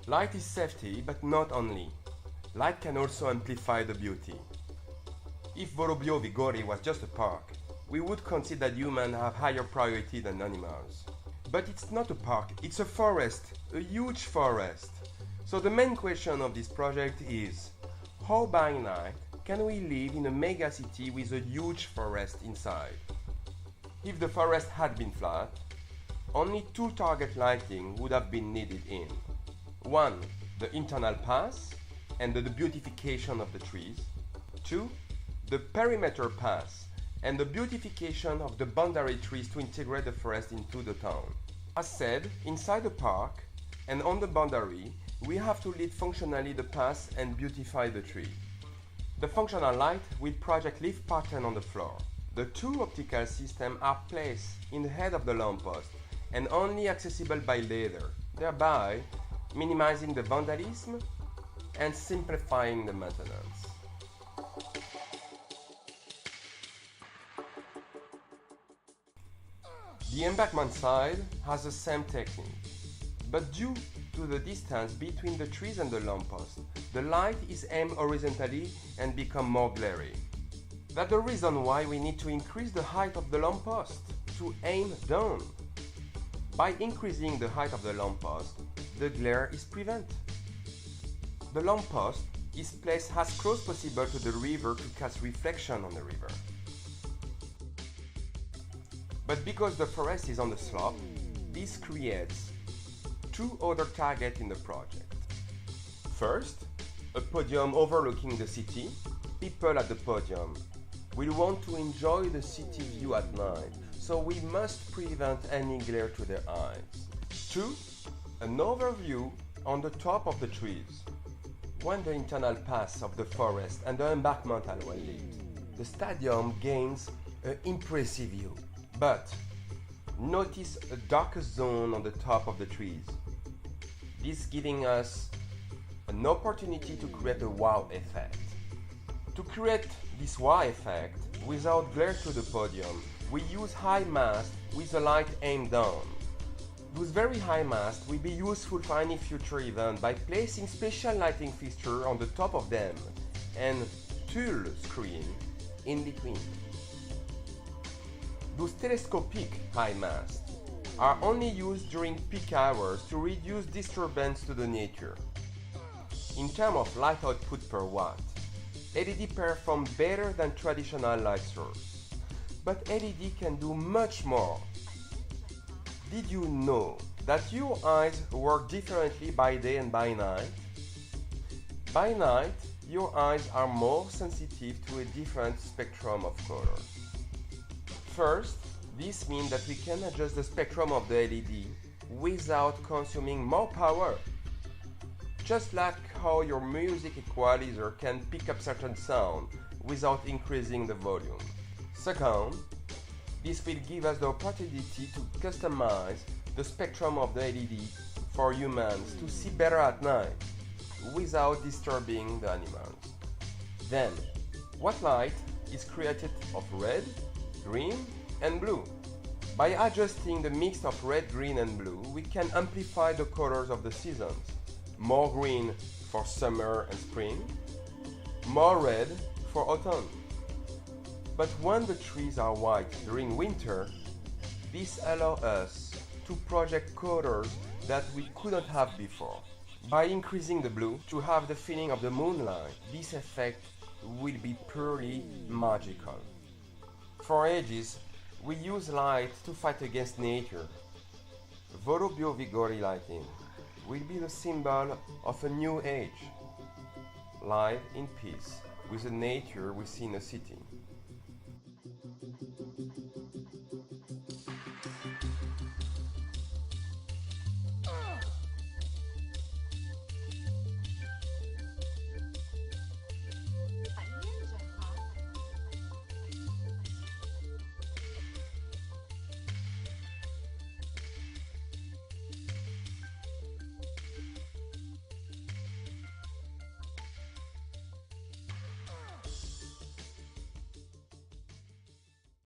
Light is safety, but not only. Light can also amplify the beauty. If Vorobyovy Gory was just a park, we would consider that humans have higher priority than animals. But it's not a park, it's a forest, a huge forest. So the main question of this project is, how by night can we live in a megacity with a huge forest inside? If the forest had been flat, only two target lighting would have been needed in. One, the internal pass and the beautification of the trees. Two, the perimeter pass and the beautification of the boundary trees to integrate the forest into the town. As said, inside the park and on the boundary, we have to lead functionally the pass and beautify the tree. The functional light will project leaf pattern on the floor. The two optical systems are placed in the head of the lamppost and only accessible by ladder, thereby minimizing the vandalism and simplifying the maintenance. The embankment side has the same technique, but due to the distance between the trees and the lamppost, the light is aimed horizontally and become more glary. That's the reason why we need to increase the height of the lamppost to aim down. By increasing the height of the lamppost, the glare is prevented. The lamppost is placed as close possible to the river to cast reflection on the river. But because the forest is on the slope, this creates two other targets in the project. First, a podium overlooking the city. People at the podium will want to enjoy the city view at night, so we must prevent any glare to their eyes. Two, an overview on the top of the trees. When the internal pass of the forest and the embankment are well lit, the stadium gains an impressive view. But notice a darker zone on the top of the trees. This giving us an opportunity to create a wow effect. To create this wow effect without glare to the podium, we use high mast with the light aimed down. Those very high masts will be useful for any future event by placing special lighting fixtures on the top of them and tulle screen in between. Those telescopic high masts are only used during peak hours to reduce disturbance to the nature. In terms of light output per watt, LED perform better than traditional light source. But LED can do much more. Did you know that your eyes work differently by day and by night? By night, your eyes are more sensitive to a different spectrum of color. First, this means that we can adjust the spectrum of the LED without consuming more power. Just like how your music equalizer can pick up certain sound without increasing the volume. Second, this will give us the opportunity to customize the spectrum of the LED for humans to see better at night without disturbing the animals. Then, what light is created of red, green and blue? By adjusting the mix of red, green and blue, we can amplify the colors of the seasons. More green for summer and spring, more red for autumn. But when the trees are white during winter, this allows us to project colors that we couldn't have before. By increasing the blue to have the feeling of the moonlight, this effect will be purely magical. For ages, we use light to fight against nature. Vorobyovy Gory lighting will be the symbol of a new age. Live in peace with the nature we see in a city.